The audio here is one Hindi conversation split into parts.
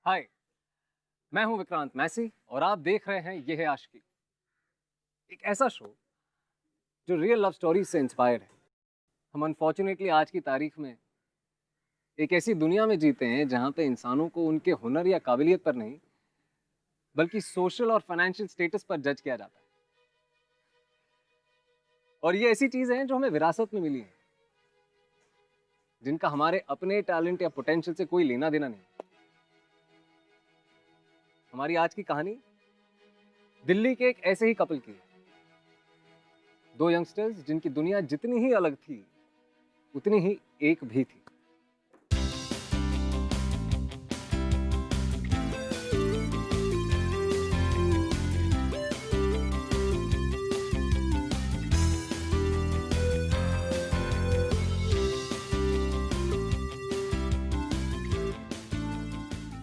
हाय, मैं हूं विक्रांत मैसी और आप देख रहे हैं ये है आशिकी, एक ऐसा शो जो रियल लव स्टोरीज से इंस्पायर्ड है। हम अनफॉर्चुनेटली आज की तारीख में एक ऐसी दुनिया में जीते हैं जहां पे इंसानों को उनके हुनर या काबिलियत पर नहीं बल्कि सोशल और फाइनेंशियल स्टेटस पर जज किया जाता है। और ये ऐसी चीजें हैं जो हमें विरासत में मिली हैं, जिनका हमारे अपने टैलेंट या पोटेंशियल से कोई लेना देना नहीं। हमारी आज की कहानी दिल्ली के एक ऐसे ही कपल की है। दो यंगस्टर्स जिनकी दुनिया जितनी ही अलग थी उतनी ही एक भी थी।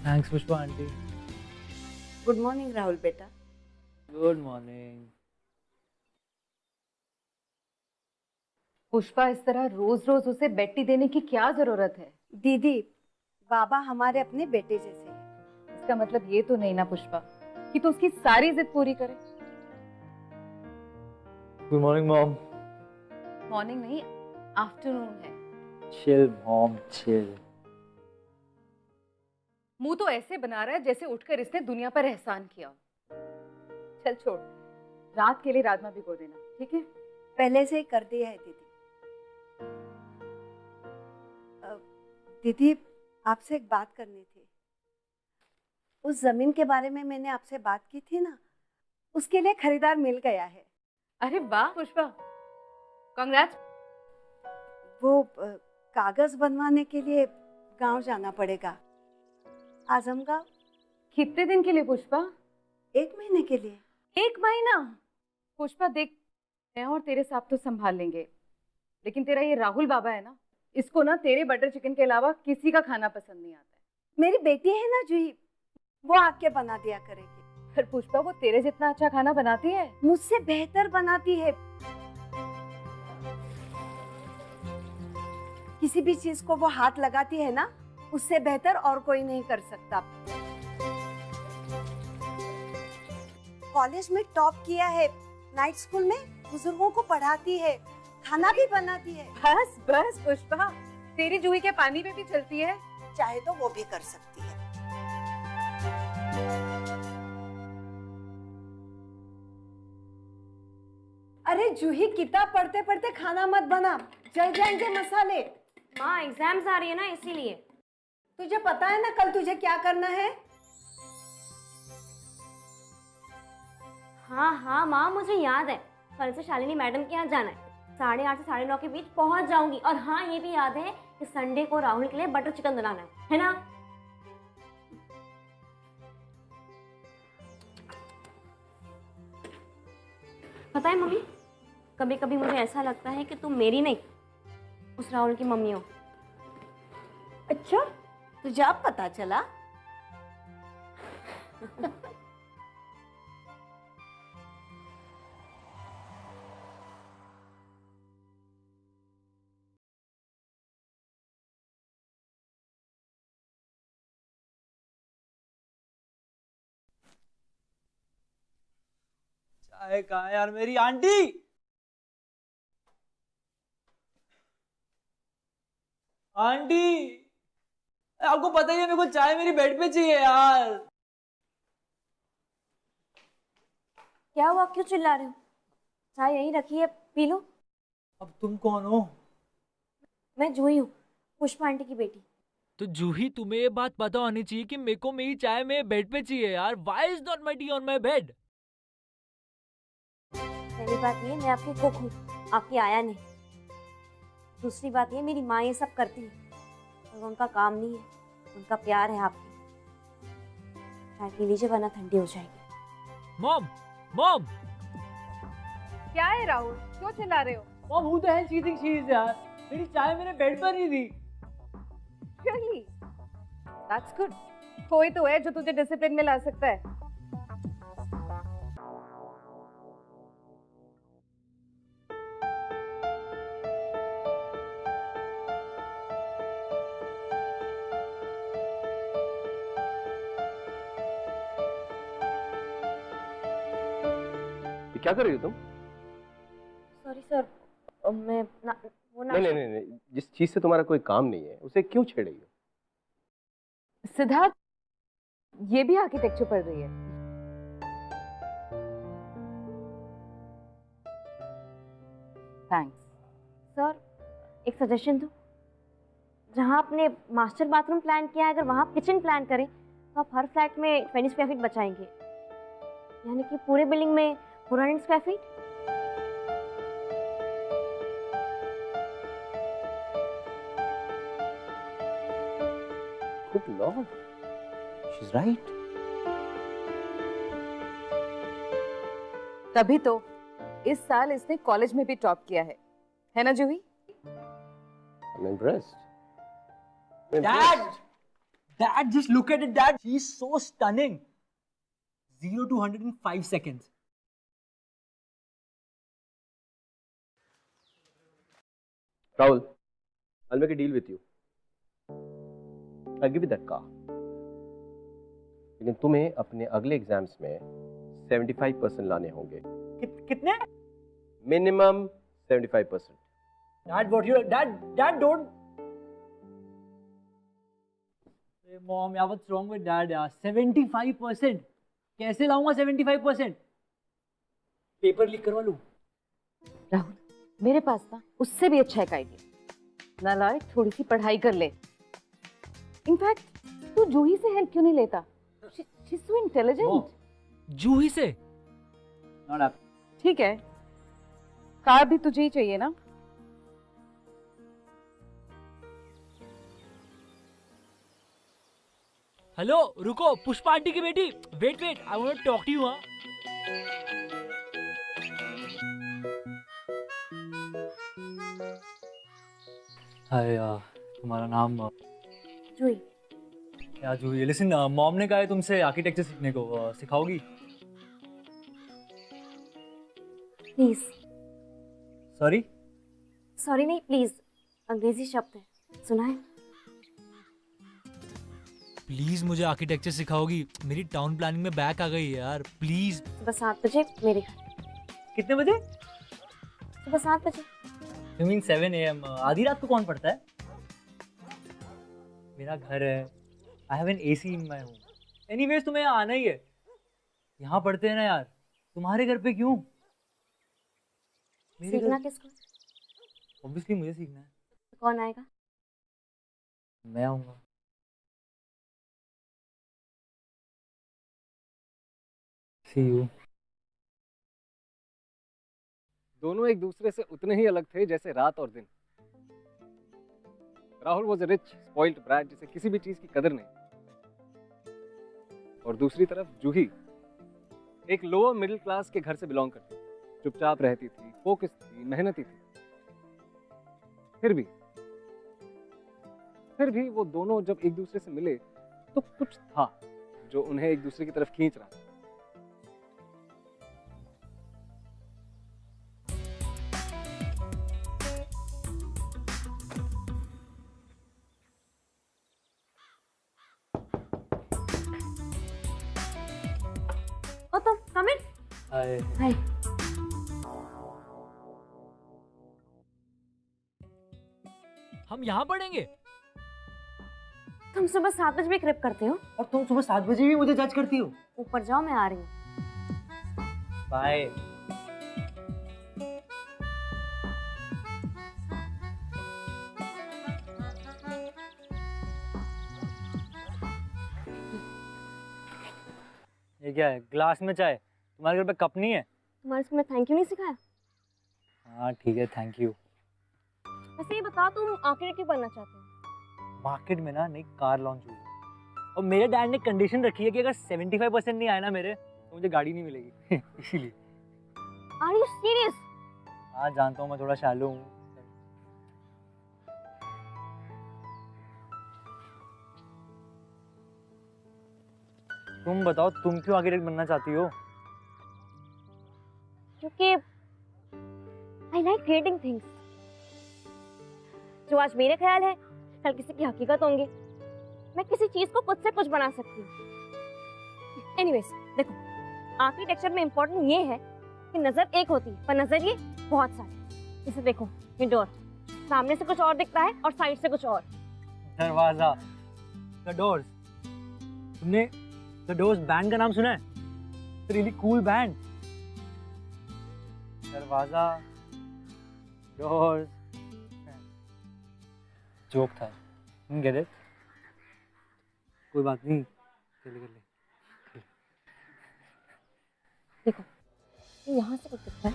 Thanks Pushpa aunty. Good morning Rahul बेटा। Good morning. पुष्पा, इस तरह रोज रोज उसे बेटी देने की क्या जरूरत है? दीदी, बाबा हमारे अपने बेटे जैसे हैं। इसका मतलब ये तो नहीं ना पुष्पा कि तू उसकी सारी जिद पूरी करे। Good morning mom. मॉर्निंग नहीं, आफ्टरनून है। Chill mom chill. मुंह तो ऐसे बना रहा है जैसे उठकर इसने दुनिया पर एहसान किया। चल छोड़, रात के लिए राजमा भिगो देना, ठीक है? पहले से ही कर दिया है दीदी। दीदी, आपसे एक बात करनी थी। उस जमीन के बारे में मैंने आपसे बात की थी ना, उसके लिए खरीदार मिल गया है। अरे वाह पुष्पा, कांग्रेट्स। वो कागज बनवाने के लिए गांव जाना पड़ेगा, आजमगांव। कितने दिन के लिए पुष्पा? 1 महीने के लिए। 1 महीना? पुष्पा देख, मैं और तेरे साथ तो संभाल लेंगे, लेकिन तेरा ये राहुल बाबा है ना, इसको ना तेरे बटर चिकन के अलावा किसी का खाना पसंद नहीं आता है। मेरी बेटी है ना जूही, वो आके बना दिया करेगी। पर पुष्पा, वो तेरे जितना अच्छा खाना बनाती है? मुझसे बेहतर बनाती है। किसी भी चीज को वो हाथ लगाती है ना, उससे बेहतर और कोई नहीं कर सकता। कॉलेज में टॉप किया है, नाइट स्कूल में बुजुर्गों को पढ़ाती है, खाना भी बनाती है। बस बस पुष्पा, तेरी जूही के पानी पे भी चलती है। चाहे तो वो भी कर सकती है। अरे जूही, किताब पढ़ते पढ़ते खाना मत बना, जल जाएंगे मसाले। माँ एग्जाम्स आ रही है ना, इसीलिए। तुझे पता है ना कल तुझे क्या करना है? हाँ हाँ माँ, मुझे याद है, कल से शालिनी मैडम के यहाँ जाना है। 8:30 से 9:30 के बीच पहुंच जाऊंगी। और हाँ, ये भी याद है कि संडे को राहुल के लिए बटर चिकन बनाना है ना? पता है मम्मी, कभी कभी मुझे ऐसा लगता है कि तुम मेरी नहीं, उस राहुल की मम्मी हो। अच्छा, तुझे अब पता चला? चाय कहाँ है यार मेरी आंटी? आंटी, आपको पता ही है मेरे को चाय मेरी बेड पे चाहिए यार। क्या हुआ, क्यों चिल्ला रहे हो? चाय यहीं रखी है, पी लो। अब तुम कौन हो? मैं जूही हूँ, पुष्पा आंटी की बेटी। तो जूही, तुम्हें ये बात पता होनी चाहिए कि मेरे को मेरी चाय मेरे बेड पे चाहिए यार। Why is not my tea on my bed? पहली बात ये, मैं आपकी कुक हूँ, आपकी आया नहीं। दूसरी बात ये, मेरी माँ ये सब करती है, और उनका काम नहीं है, उनका प्यार है आपकी। चाय पी लीजिए वरना ठंडी हो जाएगी। मॉम, मॉम, क्या है राहुल, क्यों चिल्ला रहे हो? Mom, who the hell she thinks she is यार? मेरी चाय मेरे बेड पर नहीं थी। Really? That's good. कोई तो है जो तुझे डिसिप्लिन में ला सकता है। क्या कर रही हो तुम? सॉरी सर, मैं नहीं नहीं नहीं नहीं, जिस चीज से तुम्हारा कोई काम नहीं है उसे क्यों छेड़ रही हो? सिद्धार्थ, ये भी आर्किटेक्चर पढ़ रही है। थैंक्स। सर, एक सजेशन दो। जहाँ आपने मास्टर बाथरूम प्लान किया है, अगर वहाँ आप किचन प्लान करें तो आप हर फ्लैट में 20 स्क्वायर फीट बचाएंगे, यानी कि पूरे बिल्डिंग में 400 square feet. Good Lord, she's right. तभी तो इस साल इसने कॉलेज में भी टॉप किया है ना जूही? I'm impressed. Dad, Dad, just look at it, Dad. She's so stunning. 0 to 100 in 5 seconds. Rahul, I'll make a deal with you. I'll give you that car. लेकिन तुम्हें अपने अगले एग्जाम्स में 75% लाने होंगे। कितने? Minimum 75%। Dad, Dad, don't. Hey, Mom, yeah, what's wrong with Dad? यार 75%. कैसे लाऊंगा 75%? पेपर लीक करवा लूं? राहुल, मेरे पास ना उससे भी अच्छा एक आइडिया। नालायक, थोड़ी सी पढ़ाई कर ले। इनफैक्ट तू जूही से हेल्प क्यों नहीं लेता? She's so intelligent. जूही से? Not up. ठीक है, कार भी तुझे ही चाहिए ना? हेलो, रुको, पुष्पा आंटी की बेटी। Wait wait, I want to talk to you. हाँ, हाय, तुम्हारा नाम? जूही। क्या जूही? लिसन, मॉम ने कहा है तुमसे आर्किटेक्चर सीखने को, सिखाओगी? प्लीज। सॉरी? सॉरी नहीं, प्लीज। अंग्रेजी शब्द है, सुना है? प्लीज मुझे आर्किटेक्चर सिखाओगी? मेरी टाउन प्लानिंग में बैक आ गई है यार, प्लीज। सुबह 7 बजे मेरे घर। कितने बजे? सुबह 7 बजे। You mean 7 AM? आधी रात को कौन पढ़ता है? मेरा घर है, I have an AC in my home. Anyways, तुम्हें यहाँ आना ही है। यहाँ पढ़ते हैं ना यार, तुम्हारे घर पे क्यों? सीखना किसको? Obviously मुझे सीखना है। तो कौन आएगा? मैं आऊँगा। See you. दोनों एक दूसरे से उतने ही अलग थे जैसे रात और दिन। Rahul was a rich spoiled brat जिसे किसी भी चीज की कदर नहीं, और दूसरी तरफ जूही एक लोअर मिडिल क्लास के घर से बिलोंग करती थी, चुपचाप रहती थी, फोकस थी, मेहनती थी। फिर भी वो दोनों जब एक दूसरे से मिले तो कुछ था जो उन्हें एक दूसरे की तरफ खींच रहा था। ओ तुम कम इन। हाय। हाय। हम यहाँ पढ़ेंगे? तुम सुबह 7 बजे भी क्रिप करते हो और तुम सुबह 7 बजे भी मुझे जज करती हो? ऊपर जाओ, मैं आ रही हूँ। बाय। ये क्या है? ग्लास में चाय? तुम्हारे घर पे कप नहीं है? तुम्हारे स्कूल में थैंक यू नहीं सिखाया? हाँ ठीक है, थैंक यू। वैसे ये बताओ, तुम आर्किटेक्ट क्यों बनना चाहते हो? मार्केट में ना नई कार लॉन्च हुई है और मेरे डैड ने कंडीशन रखी है कि अगर 75% नहीं आए ना मेरे, तो मुझे गाड़ी नहीं मिलेगी। इसीलिए। Are you serious? हाँ जानता हूँ, मैं थोड़ा शैलो हूँ। तुम बताओ, तुम क्यों आर्किटेक्ट बनना चाहती हो? क्योंकि आई लाइक क्रिएटिंग थिंग्स। जो आज मेरे ख्याल है, कल किसी की हकीकत होंगे। मैं किसी चीज को कुछ से कुछ बना सकती हूँ। एनीवेज, देखो, आर्किटेक्चर में इम्पोर्टेंट ये है कि नजर एक होती है पर नजरिए बहुत सारे। इसे देखो, ये डोर सामने से कुछ और दिखता है और साइड से कुछ और। दरवाजा, द डोर्स। तुमने द डोर्स बैंड का नाम सुना है? Really cool band. दरवाजा, डोर्स, जोक था। Get it? कोई बात नहीं, चलिए कर ले। देखो, ये यहाँ से कुछ दिखता है।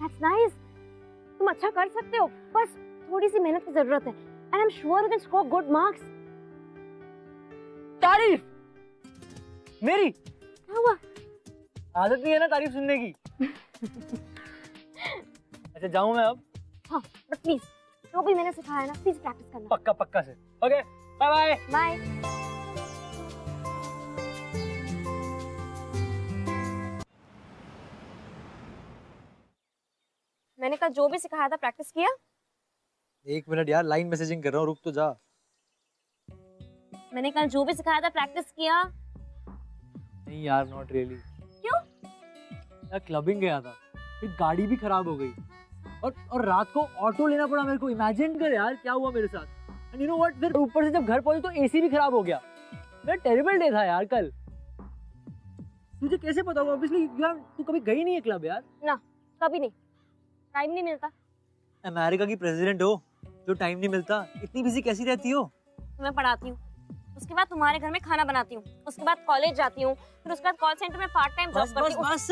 That's nice. तुम अच्छा कर सकते हो, बस थोड़ी सी मेहनत की जरूरत है। And I'm sure you can score good marks. तारीफ मेरी क्या हुआ? आदत नहीं है ना तारीफ सुनने की। अच्छा जाऊं मैं अब? हाँ, but please, जो भी मैंने सिखाया ना, प्लीज प्रैक्टिस करना। पक्का पक्का से। Okay, bye bye. बाय। मैंने कल जो भी सिखाया था प्रैक्टिस किया? एक मिनट यार, लाइन मैसेजिंग कर रहा हूँ, रुक तो जा। मैंने कल जो भी सिखाया था प्रैक्टिस किया? नहीं यार, नॉट रियली। क्यों? यार क्लबिंग गया था, फिर गाड़ी भी खराब हो गई और रात को ऑटो लेना पड़ा मेरे को। इमेजिन कर यार क्या हुआ मेरे साथ। एंड यू नो व्हाट, फिर ऊपर से जब घर पहुंचे तो एसी भी खराब हो गया। मेरा टेरिबल डे था यार कल। तुझे कैसे पता होगा? ऑब्वियसली यार तू कभी गई नहीं है क्लब यार। ना, कभी नहीं, टाइम नहीं मिलता। अमेरिका की प्रेसिडेंट हो, जो टाइम नहीं मिलता। इतनी बिजी कैसी रहती हो? मैं पढ़ाती हूँ, उसके बाद तुम्हारे घर में खाना बनाती हूँ, उसके बाद कॉलेज जाती हूँ, फिर उसके बाद कॉल सेंटर में पार्ट टाइम जॉब करती हूँ। बस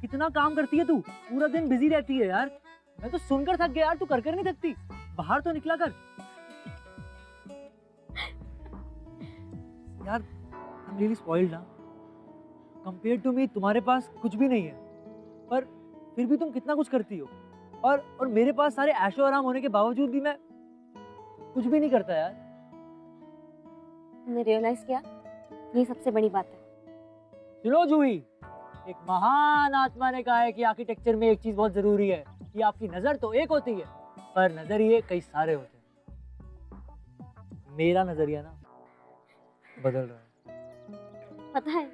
कितना काम करती है तू, पूरा दिन बिजी रहती है यार। मैं तो सुनकर थक गया यार, तू कर नहीं थकती। बाहर तो निकला कर यार। I'm really spoiled ना। Compared to me, तुम्हारे पास कुछ भी नहीं है, पर फिर भी तुम कितना कुछ करती हो। और मेरे पास सारे ऐशो आराम होने के बावजूद भी मैं कुछ भी नहीं करता यार। तुमने रियलाइज किया, ये सबसे बड़ी बात है। सुनो जूही, एक महान आत्मा ने कहा है कि आर्किटेक्चर में एक चीज बहुत जरूरी है कि आपकी नजर तो एक होती है पर नजरिए कई सारे होते हैं। मेरा नजरिया ना बदल रहा है। पता है,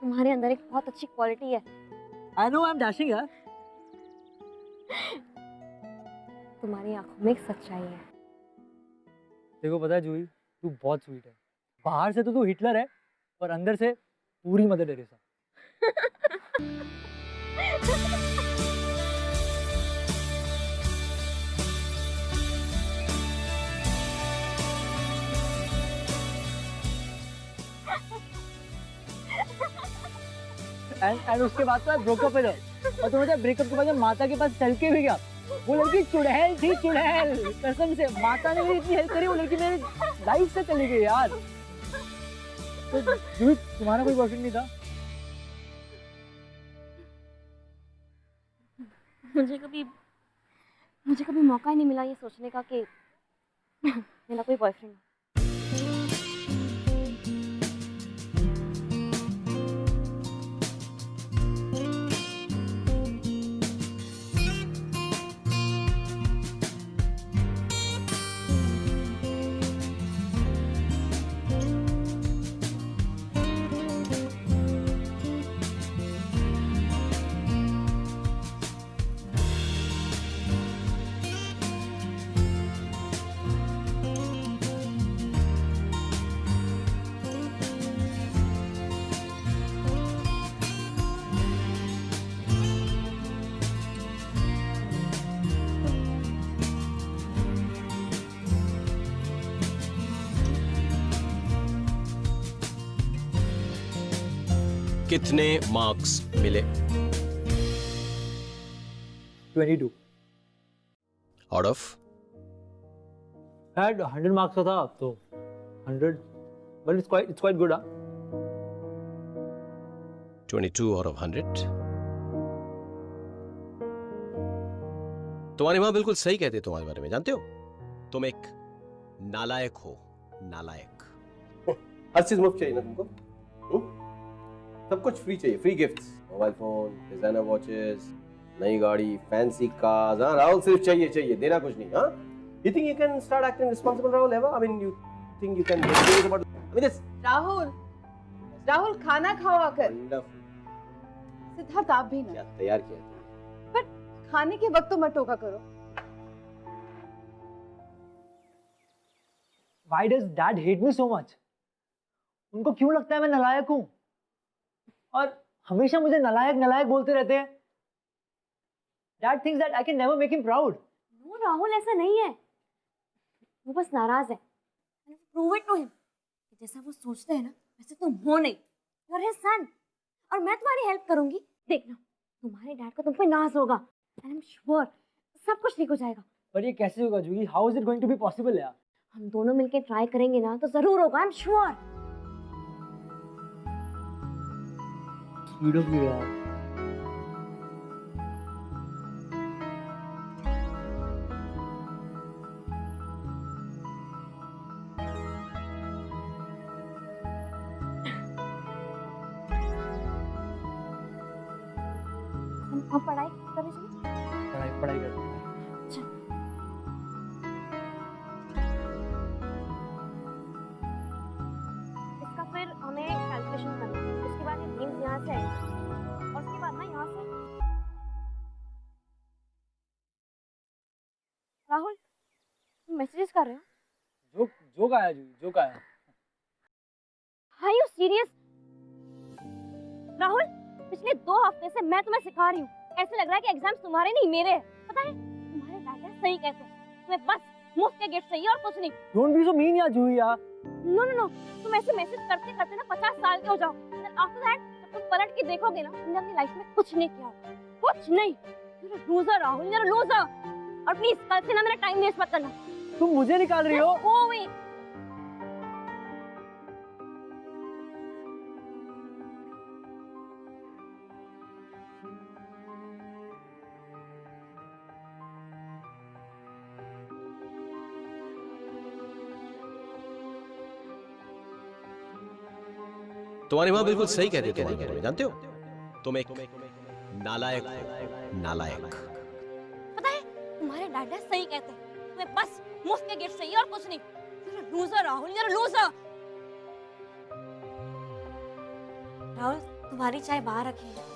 तुम्हारे अंदर एक बहुत अच्छी क्वालिटी है। I know I'm dashing यार। तुम्हारी आंखों में एक सच्चाई है। देखो पता है जूही, तू बहुत स्वीट है। बाहर से तो तू हिटलर है और अंदर से पूरी मदर टेरेसा। एंड उसके बाद तो ब्रेकअप है। और तुम्हें ब्रेकअप के बाद माता के पास चल के भी गया। वो लड़की चुड़ैल थी, चुड़ैल। कसम से माता ने मेरी इतनी हेल्प करी, वो लड़की मेरे लाइफ से चली गई यार। तो जूही, तुम्हारा कोई बॉयफ्रेंड नहीं था? मुझे कभी मौका ही नहीं मिला ये सोचने का कि मेरा कोई बॉयफ्रेंड। कितने मार्क्स मिले? 22 आउट ऑफ? had 100 मार्क्स का था तो 100, but it's quite good। 22 out of 100। तुम्हारी माँ बिल्कुल सही कहती है तुम्हारे बारे में, जानते हो? तुम एक नालायक हो, नालायक। हर चीज मुफ्त चाहिए ना तुमको? सब कुछ फ्री चाहिए, free gifts, mobile phone, designer watches, नई गाड़ी, फैंसी कार्स। हाँ राहुल, सिर्फ चाहिए चाहिए, देना कुछ नहीं। हाँ, you think you can start acting responsible, Rahul, ever? I mean, you think you can get serious about? I mean, this Rahul, Rahul खाना खाओ आकर। wonderful। सिद्धार्थ आप भी ना, क्या तैयार किया था? पर खाने के वक्त तो मत टोका करो। Why does Dad hate me so much? उनको क्यों लगता है मैं नालायक हूँ? और हमेशा मुझे नालायक नालायक बोलते रहते हैं। Dad thinks that I can never make him proud. No Rahul, ऐसा नहीं है, वो बस नाराज है। Prove it to him. जैसा वो सोचते हैं ना वैसे तुम हो नहीं। यू आर हिज सन और मैं तुम्हारी हेल्प करूंगी। देखना तुम्हारे डैड को तुम पे नाज होगा। एंड आई एम श्योर सब कुछ ठीक हो जाएगा। पर ये कैसे होगा जूही? How is it going to be possible यार? हम दोनों मिलके ट्राई करेंगे ना तो जरूर होगा। I am sure. Sweet of you यार। हम पढ़ाई करने चले। पढ़ाई करते हैं। इसका फिर हमें कैलकुलेशन करना है। उसके बाद ये मीम्स यहाँ से आएगा और उसके बाद ना यहाँ से। राहुल तुम मैसेजेस कर रहे हो? जोक आया जूही, जोक आया। Are you serious? राहुल पिछले 2 हफ्ते से मैं तुम्हें सिखा रही हूँ। ऐसे लग रहा है कि एग्जाम्स तुम्हारे नहीं मेरे हैं। पता है तुम्हारे डैड सही कहते हैं, तुम्हें बस मुफ्त के गिफ्ट चाहिए और कुछ नहीं। Don't be so mean यार जूही यार। नो नो नो, तुम ऐसे मैसेज करते करते ना 50 साल के हो जाओ। आफ्टर दैट जब तुम पलट के देखोगे ना तुमने अपनी लाइफ में कुछ नहीं किया, कुछ नहीं। You're a loser Rahul, you're a loser। और प्लीज कल से ना मेरा टाइम वेस्ट मत करना। तुम मुझे निकाल रही हो? Go away। तुम्हारी माँ बिल्कुल सही कहती है तुम्हारे बारे में, जानते हो? तुम एक नालायक हो, नालायक। पता है तुम्हारे डैड सही कहते हैं, तुम्हें बस मुफ्त के गिफ्ट चाहिए और कुछ नहीं। You're a loser Rahul, you're a loser। Rahul तुम्हारी चाय बाहर रखी है।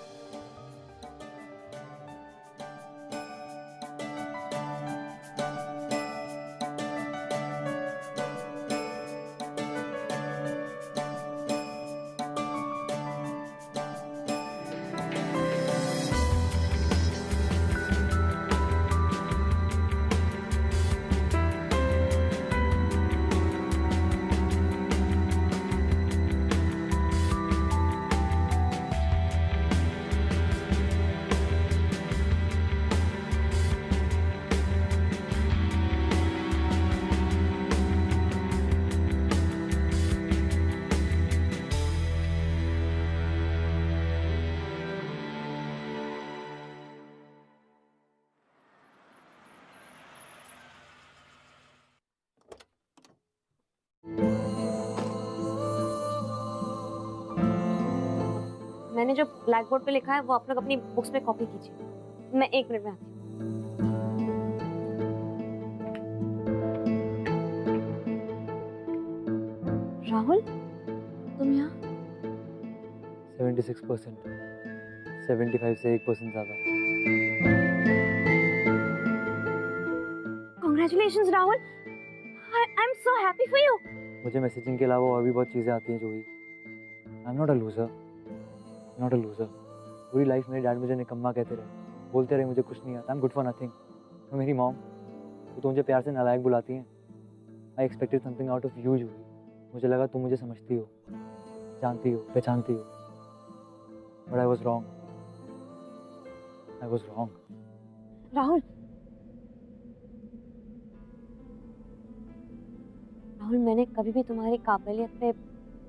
मैंने जो ब्लैक बोर्ड पे लिखा है वो आप लोग अपनी बुक्स पे कॉपी कीजिए। मैं 1 मिनट में आती हूँ। राहुल तुम यहाँ? 76%, 75 से 1% ज्यादा। Congratulations Rahul, I'm so happy for you। मुझे मैसेजिंग के अलावा और भी बहुत चीजें आती हैं जूही। I'm not a loser, not a loser। पूरी लाइफ मेरे डैड मुझे निकम्मा कहते रहे, बोलते रहे मुझे कुछ नहीं आता, I'm good for nothing। और मेरी मॉम वो तो मुझे प्यार से नालायक बुलाती हैं। I expected something out of you जूही। मुझे लगा तुम मुझे समझती हो, जानती हो, पहचानती हो। But I was wrong। I was wrong। Rahul Rahul मैंने कभी भी तुम्हारी काबिलियत पे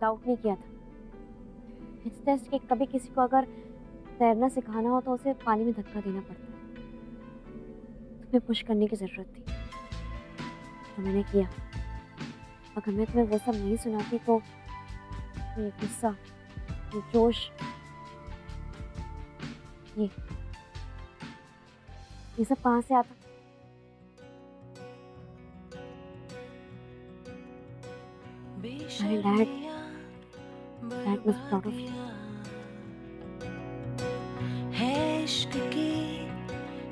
डाउट नहीं किया था। इट्स जस्ट कि कभी किसी को अगर तैरना सिखाना हो तो उसे पानी में धक्का देना पड़ता है। तुम्हें पुश करने की जरूरत थी तो मैंने किया। अगर मैं तुम्हें वो सब नहीं सुनाती तो ये गुस्सा, ये जोश ये सब कहाँ से आता? अरे dad must proud of you. है इश्क की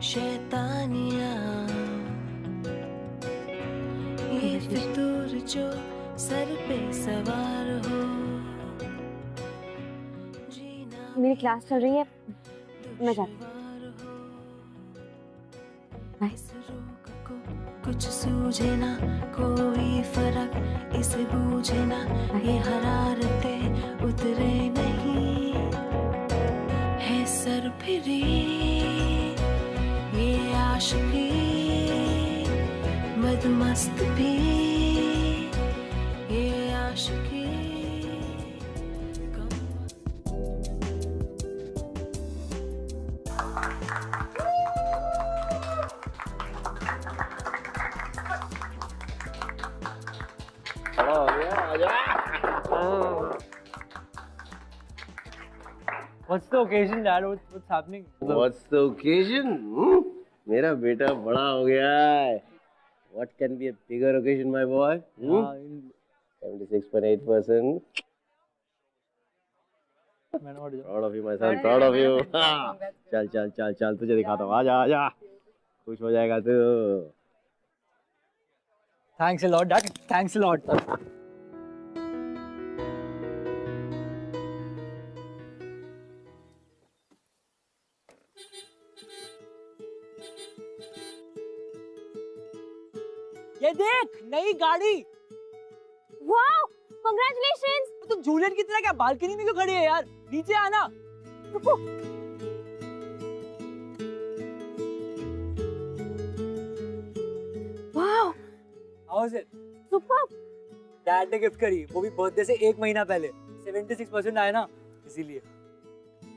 शैतानियाँ, ये फितूर जो सर पे सवार हो। मेरी क्लास चल रही है, मैं जाती हूँ। कुछ सूझे ना, कोई फर्क इसे बूझे ना, ये हरारतें उतरे नहीं, है सर फिरी ये आशिकी, मदमस्त भी ये आशिकी। What's the occasion, Dad? What's happening? What's the occasion? मेरा बेटा बड़ा हो गया है. What can be a bigger occasion, my boy? 76.8%. Proud of you, my son. Proud of you. चल चल चल चल, तुझे दिखाता हूँ. आजा आजा. खुश हो जाएगा तू. Thanks a lot, Dad. Thanks a lot. ये देख, नई गाड़ी। Wow, congratulations. तुम जूलियट की तरह क्या बालकनी में क्यों खड़ी है यार? नीचे आना। रुको। Wow, How was it? Super. Dad ने गिफ्ट करी, वो भी बर्थडे से 1 महीना पहले। 76% आया ना, इसीलिए।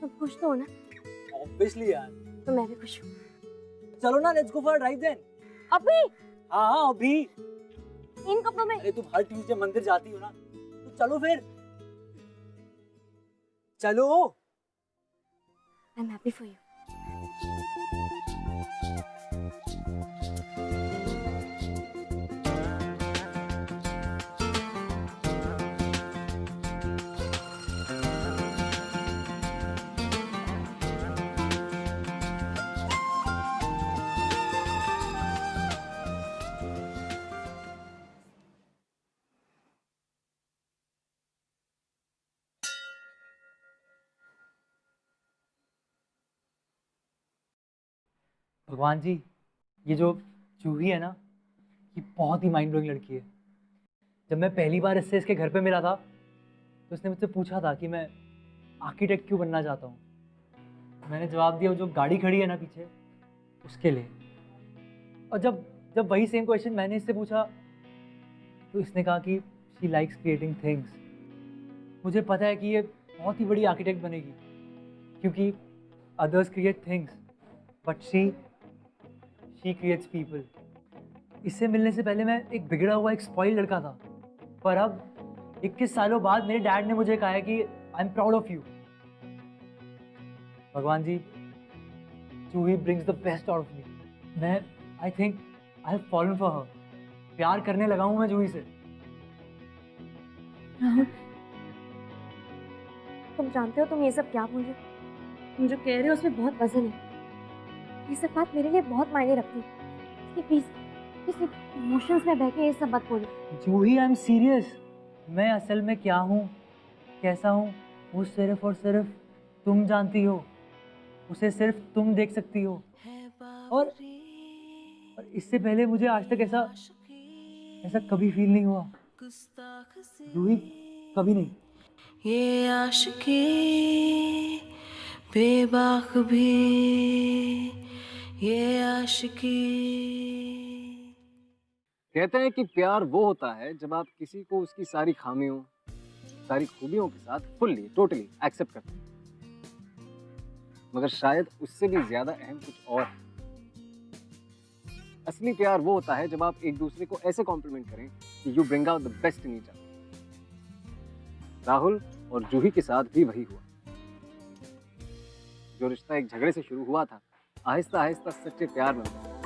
तुम खुश तो हो ना? Obviously यार। तो मैं भी खुश हूँ। चलो ना, let's go for a drive then. अभी? हाँ अभी। इन कपड़ों में? अरे तुम हर ट्यूसडे मंदिर जाती हो ना, तो चलो फिर। चलो। I'm happy for you. भगवान जी, ये जो जूही है ना, ये बहुत ही माइंड ब्लोइंग लड़की है। जब मैं पहली बार इससे इसके घर पे मिला था, तो इसने मुझसे पूछा था कि मैं आर्किटेक्ट क्यों बनना चाहता हूँ। मैंने जवाब दिया, जो गाड़ी खड़ी है ना पीछे, उसके लिए। और जब वही सेम क्वेश्चन मैंने इससे पूछा, तो इसने कहा कि शी लाइक्स क्रिएटिंग थिंग्स। मुझे पता है कि ये बहुत ही बड़ी आर्किटेक्ट बनेगी, क्योंकि others create things but she creates people. इससे मिलने से पहले मैं एक बिगड़ा हुआ, एक स्पॉइल लड़का था, पर अब 21 सालों बाद मेरे डैड ने मुझे कहा है कि I am proud of you. भगवान जी, Juhi brings the best out of me. मैं I think I have fallen for her. प्यार करने लगा हूं मैं जूही से। राहुल, तुम जानते हो तुम ये सब क्या बोल रहे हो? तुम जो कह रहे हो उसमें बहुत वजन है। ये सब बात मेरे लिए बहुत मायने रखती है। प्लीज किसी इमोशंस में बह के ये सब मत बोलो। जूही, आई एम सीरियस। मैं असल में क्या हूँ, कैसा हूँ, वो सिर्फ और सिर्फ तुम जानती हो। उसे सिर्फ तुम देख सकती हो। और इससे पहले मुझे आज तक ऐसा कभी फील नहीं हुआ। जूही, कभी नहीं। ये आशिकी बेबाक भी ये आशिकी। कहते हैं कि प्यार वो होता है जब आप किसी को उसकी सारी खामियों, सारी खूबियों के साथ फुल्ली, टोटली एक्सेप्ट करते हैं। मगर शायद उससे भी ज्यादा अहम कुछ और है। असली प्यार वो होता है जब आप एक दूसरे को ऐसे कॉम्प्लीमेंट करें कि you bring out the best in each other. Rahul और जूही के साथ भी वही हुआ। जो रिश्ता एक झगड़े से शुरू हुआ था, आहिस्ता आहिस्ता सच्चे प्यार में बदला।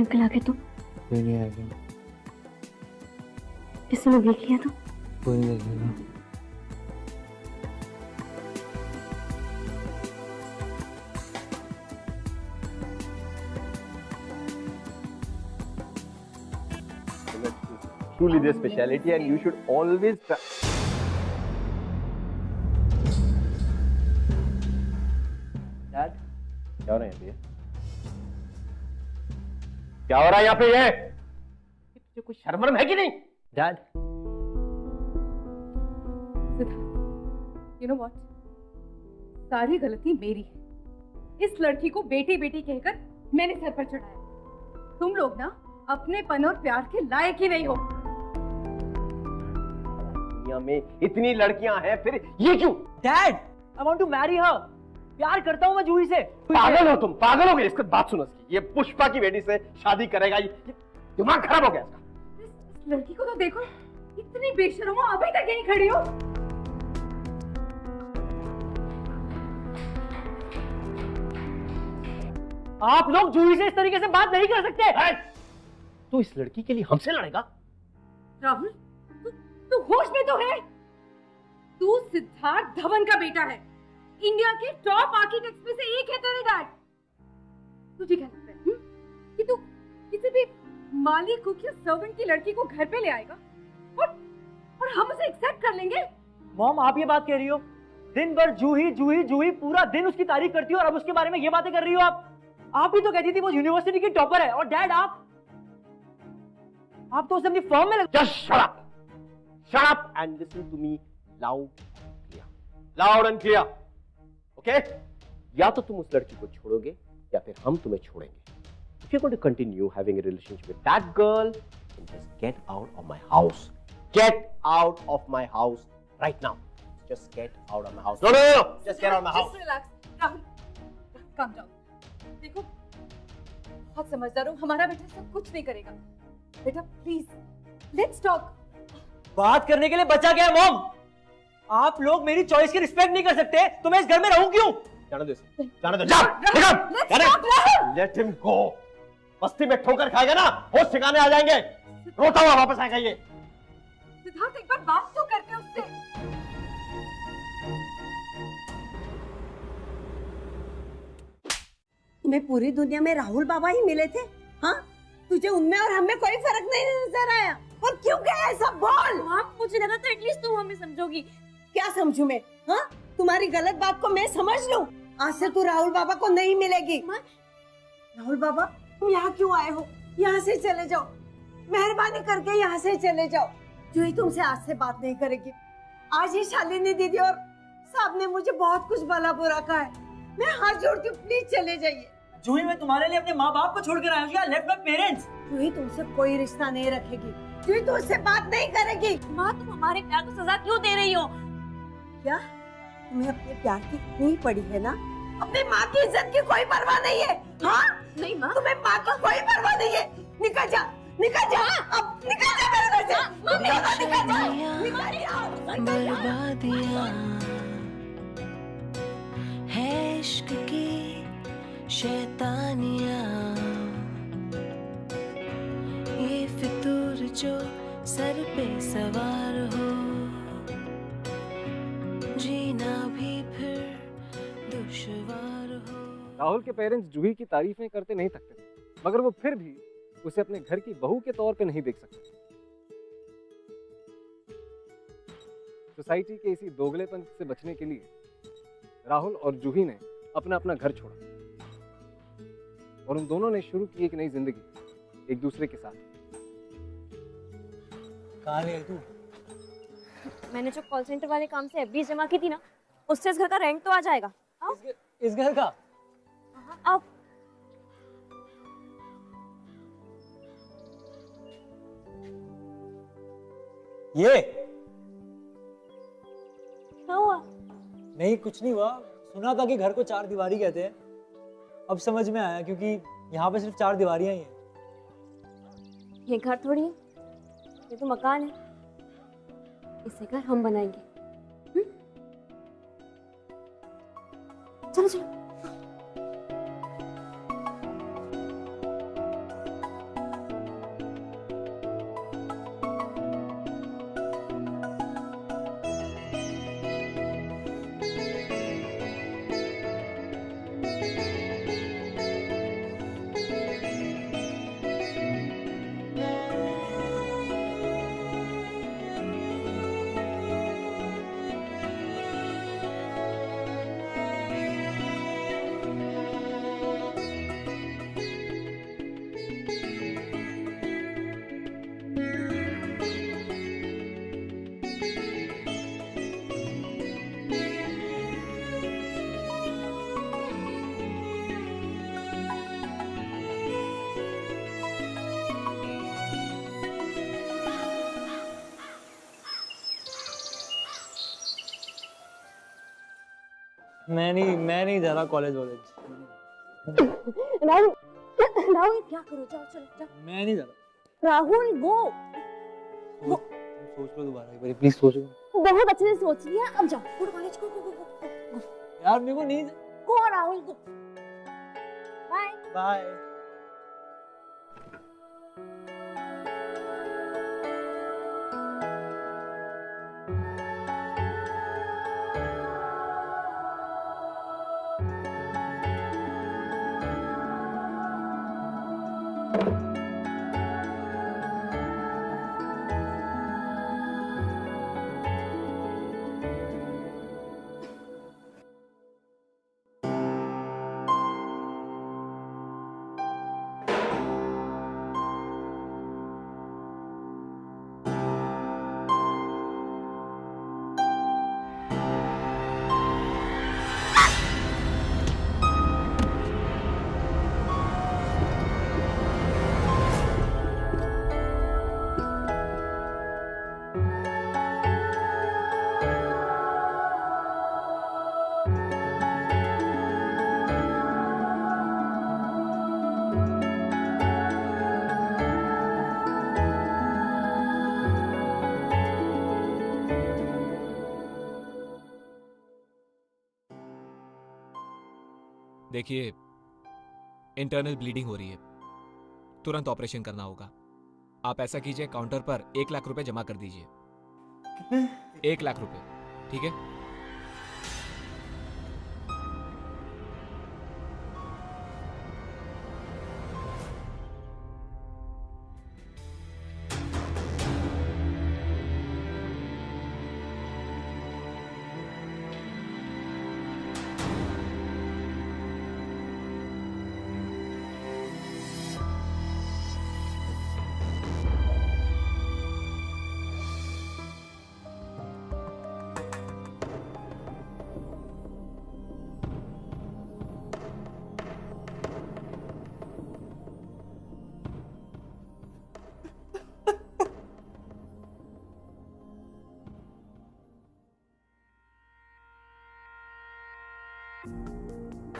अंकल आगे तो कोई नहीं आएगा, किसी ने देख लिया तो कोई नहीं देखेगा। Truly their speciality, and you should always try. Dad, क्या हो रहा है यहाँ पे? क्या हो रहा है यहाँ पे? ये तुझे कुछ शर्म है कि नहीं? डैड, यू नो व्हाट, सारी गलती मेरी है। इस लड़की को बेटी बेटी कहकर मैंने सर पर चढ़ाया। तुम लोग ना अपनेपन और प्यार के लायक ही नहीं हो। दुनिया में इतनी लड़कियां हैं, फिर ये क्यों? Dad, I want to marry her. प्यार करता हूँ मैं जूही से। पागल हो तुम, पागल हो गए। इसकी बात सुनो इसकी। ये पुष्पा की बेटी से शादी करेगा? ये दिमाग खराब हो गया इसका। इस लड़की को तो देखो, इतनी बेशर्म हो, अभी तक यहीं खड़ी हो। आप लोग जूही से इस तरीके से बात नहीं कर सकते। तू इस लड़की के लिए हमसे लड़ेगा? राहुल, तू होश में तो है? तू सिद्धार्थ धवन का बेटा है। इंडिया के टॉप आर्किटेक्ट्स में से एक है तेरे डैड। तुझे क्या लगता है कि तू किसी भी माली कुक या सर्वेंट की लड़की को घर पे ले आएगा और हम उसे एक्सेप्ट कर लेंगे? मॉम, आप ये बात कह रही हो? दिन भर जूही जूही जूही, पूरा दिन उसकी तारीफ करती हो और अब उसके बारे में ये बातें कर रही हो आप भी तो कहती थी वो यूनिवर्सिटी की टॉपर है। और डैड, आप तो उसे अपनी फर्म में Just shut up! Shut up and listen to me loud and clear. Loud and clear. Okay? या तो तुम उस लड़की को छोड़ोगे या फिर हम तुम्हें छोड़ेंगे. If you're going to continue having a relationship with that girl, then just get out of my house. Get out of my house right now. Just get out of my house. No. Just get out of my house. Just relax. Rahul, calm down. देखो, बहुत समझदार हो, हमारा बेटा सब कुछ नहीं करेगा। बेटा प्लीज, लेट्स टॉक। बात करने के लिए बचा क्या है मॉम? आप लोग मेरी चॉइस की रिस्पेक्ट नहीं कर सकते तो मैं इस घर में रहूं क्यों? जाने दो इसे, जाने दो, जा! Let him go. बस्ती में ठोकर खाएगा ना, होश ठिकाने आ जाएंगे। रोता हुआ वापस आएगा ये। सिद्धार्थ, एक बार बात तो करते उससे। तुम्हें पूरी दुनिया में राहुल बाबा ही मिले थे? हाँ, तुझे उनमें और हमें कोई फर्क नहीं नजर आया? और क्यों गया ऐसा? बोल। माँ, मुझे लगा था एटलीस्ट तुम हमें समझोगी। क्या समझू मैं? हाँ, तुम्हारी गलत बात को मैं समझ लूं? आज से तू राहुल बाबा को नहीं मिलेगी। राहुल बाबा, तुम यहाँ क्यों आए हो? यहाँ से चले जाओ, मेहरबानी करके यहाँ से चले जाओ। जो ही तुमसे आज से बात नहीं करेगी। आज ही शालिनी दीदी और साहब ने मुझे बहुत कुछ भला बुरा कहा है। मैं हाथ जोड़ती हूँ, प्लीज चले जाइए। जूही, मैं तुम्हारे लिए अपने माँ बाप को छोड़कर आया हूँ। Left my parents. जूही तुमसे कोई रिश्ता नहीं रखेगी। जूही तुमसे बात नहीं करेगी। माँ, तुम हमारे प्यार को सजा क्यों दे रही हो? क्या तुम्हें अपने प्यार की इतनी पड़ी है ना? अपनी माँ की इज्जत की कोई परवाह नहीं है? हाँ? नहीं माँ, तुम्हें माँ की कोई परवाह नहीं है? निकल जा, निकल जा, अब निकल जा मेरे घर से। निकल जा। बर्बादियाँ है इश्क की शैतानियाँ, ये फितूर जो सर पे सवार हो, जीना भी फिर दुश्वार हो। राहुल के पेरेंट्स जूही की तारीफें करते नहीं थकते थे, मगर वो फिर भी उसे अपने घर की बहू के तौर पे नहीं देख सकते। सोसाइटी के इसी दोगलेपन से बचने के लिए राहुल और जूही ने अपना अपना घर छोड़ा और उन दोनों ने शुरू की एक नई जिंदगी एक दूसरे के साथ। कहाँ गई तू? मैंने जो कॉल सेंटर वाले काम से एफडी जमा की थी ना, उससे इस घर का रेंट तो आ जाएगा। आओ। इस घर का? आओ। ये क्या हुआ? नहीं, कुछ नहीं हुआ। सुना था कि घर को चार दीवारी कहते हैं, अब समझ में आया, क्योंकि यहाँ पे सिर्फ चार दीवारियां ही हैं। ये घर थोड़ी है, ये तो मकान है। इसे घर हम बनाएंगे। चलो चलो। मैं नहीं जा रहा कॉलेज वॉलेज। राहुल, राहुल क्या करो, जाओ चलो जाओ। मैं नहीं जा रहा। राहुल गो। सोच लो दोबारा एक बार, प्लीज सोच लो। बहुत अच्छे से सोच लिया, अब जाओ। Go college, go go go go. यार मेरे को नहीं। Go Rahul go. Bye bye. देखिए, इंटरनल ब्लीडिंग हो रही है, तुरंत ऑपरेशन करना होगा। आप ऐसा कीजिए, काउंटर पर 1 लाख रुपए जमा कर दीजिए। कितने? 1 लाख रुपए, ठीक है?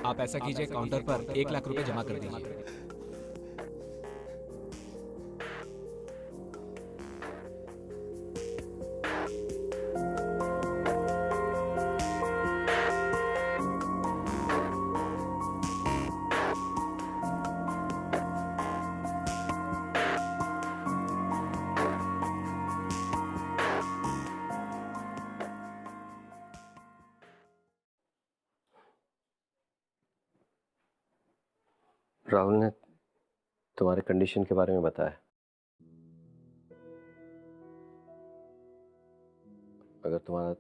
आप ऐसा कीजिए, काउंटर पर 1 लाख रुपए जमा कर दीजिए। राहुल ने तुम्हारे कंडीशन के बारे में बताया। अगर तुम्हारा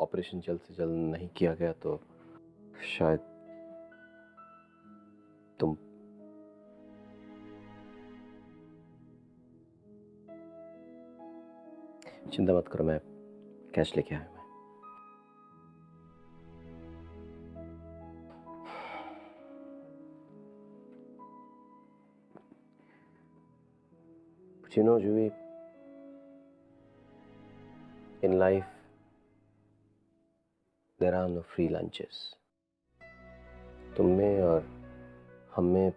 ऑपरेशन जल्द से जल्द नहीं किया गया तो शायद तुम चिंता मत करो, मैं कैश लेके आया। But you know, Juhi, in life there are no free lunches. तुम में और हम में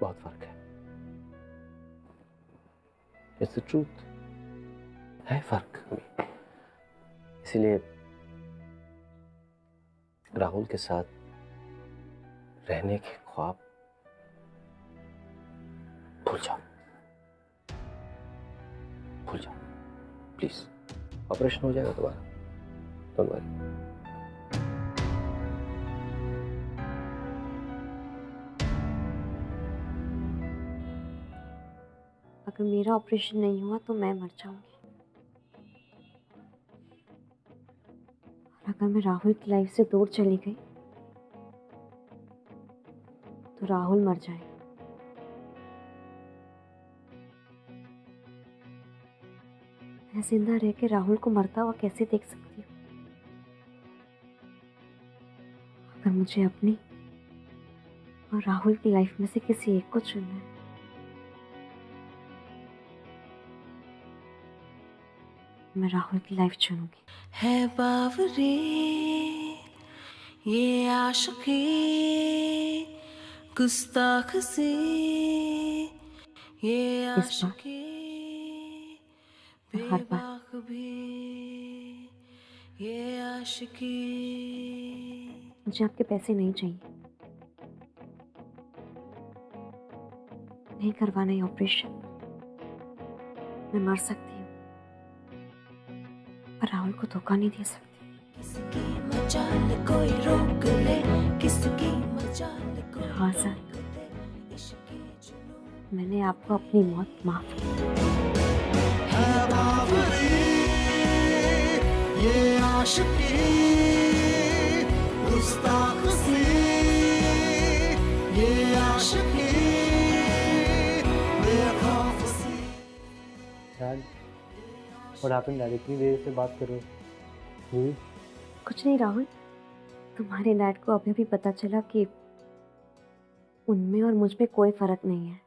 बहुत फर्क है। It's the truth. है फर्क हमें। इसीलिए राहुल के साथ रहने के ख्वाब भूल जाओ, भूल जाओ प्लीज। ऑपरेशन हो जाएगा दोबारा, डोंट वरी। अगर मेरा ऑपरेशन नहीं हुआ तो मैं मर जाऊंगी, और अगर मैं राहुल की लाइफ से दूर चली गई तो राहुल मर जाएगा। मैं जिंदा रह के राहुल को मरता हुआ कैसे देख सकती हूँ? अगर मुझे अपनी और राहुल की लाइफ में से किसी एक को चुनना है, मैं राहुल की लाइफ चुनूंगी। है बावरी ये आशिकी गुस्ताख सी ये आशिकी हर बार भी ये आशिकी। मुझे आपके पैसे नहीं चाहिए, नहीं करवाना ये ऑपरेशन। मैं मर सकती हूँ पर राहुल को धोखा नहीं दे सकती। किसकी मजाल कोई रोक ले, किसकी मजाल कोई हाँ सर, मैंने आपको अपनी मौत माफ की। है बावरी ये आशिकी गुस्ताख सी ये आशिकी बेखौफ सी। डैड, और आप डैड इतनी देर से बात कर रहे हो? कुछ नहीं राहुल, तुम्हारे डैड को अभी अभी पता चला कि उनमें और मुझ में कोई फर्क नहीं है।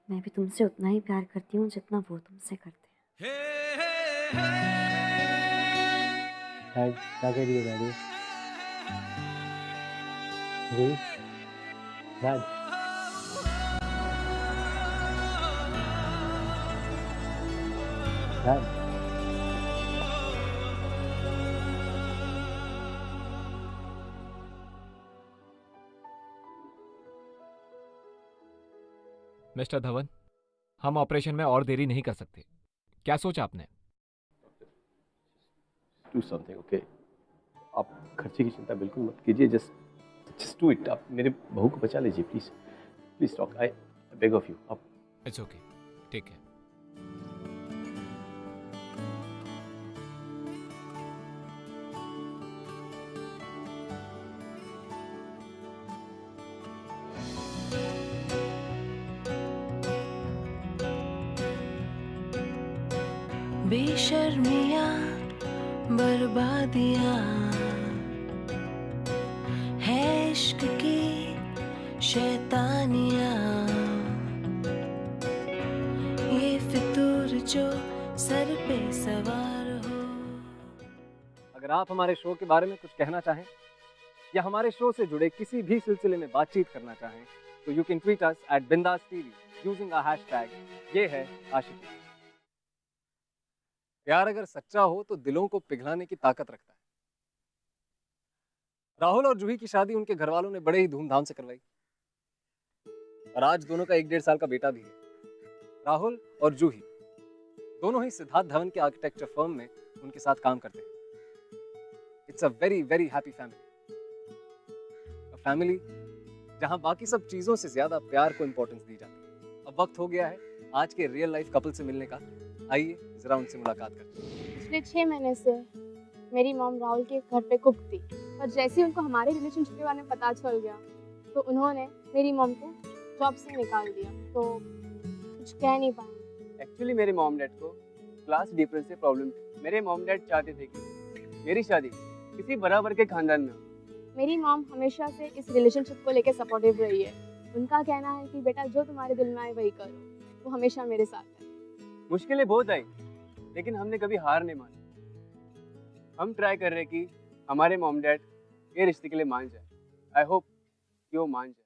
मैं भी तुमसे उतना ही प्यार करती हूँ जितना वो तुमसे करते हैं। डैड क्या कह रही है डैडी? जी डैड, डैड मिस्टर धवन, हम ऑपरेशन में और देरी नहीं कर सकते। क्या सोचा आपने? Do something, okay? आप खर्चे की चिंता बिल्कुल मत कीजिए, just do it। आप मेरे बहू को बचा लीजिए please, please talk, I beg of you। आप इट्स ओके, ठीक है। बेशर्मियाँ बर्बादियाँ है इश्क की शैतानियाँ, ये फितूर जो सर पे सवार हो। अगर आप हमारे शो के बारे में कुछ कहना चाहें या हमारे शो से जुड़े किसी भी सिलसिले में बातचीत करना चाहें तो you can tweet us at बिंदास टीवी यूजिंग अ हैशटैग ये है आशिकी। प्यार अगर सच्चा हो तो दिलों को पिघलाने की ताकत रखता है। राहुल और जूही की शादी उनके घर वालों ने बड़े ही धूमधाम से करवाई और आज दोनों का 1-1.5 साल का बेटा भी है। राहुल और जूही दोनों ही सिद्धार्थ धवन के आर्किटेक्चर फर्म में उनके साथ काम करते हैं। It's a very very happy family, family जहां बाकी सब चीजों से ज्यादा प्यार को इंपॉर्टेंस दी जाती है। अब वक्त हो गया है आज के रियल लाइफ कपल से मिलने का। आइए जरा उनसे मुलाकात करते हैं। पिछले 6 महीने से मेरी मॉम राहुल के घर पे कुक थी, पर जैसे ही उनको हमारे रिलेशनशिप के बारे में पता चल गया तो उन्होंने मेरी मॉम को जॉब से निकाल दिया। तो कुछ कह नहीं पाए। एक्चुअली मेरे मॉम डैड को क्लास डिफरेंस से प्रॉब्लम थी। मेरे मॉम डैड चाहते थे कि मेरी शादी किसी बराबर के खानदान में हो। मेरी मॉम हमेशा से इस रिलेशनशिप को लेकर सपोर्टिव रही है। उनका कहना है कि बेटा जो तुम्हारे दिल में आए वही करो, वो हमेशा मेरे साथ है। मुश्किलें बहुत आई लेकिन हमने कभी हार नहीं मानी। हम ट्राई कर रहे हैं कि हमारे मॉम डैड ये रिश्ते के लिए मान जाए। आई होप कि वो मान जाए।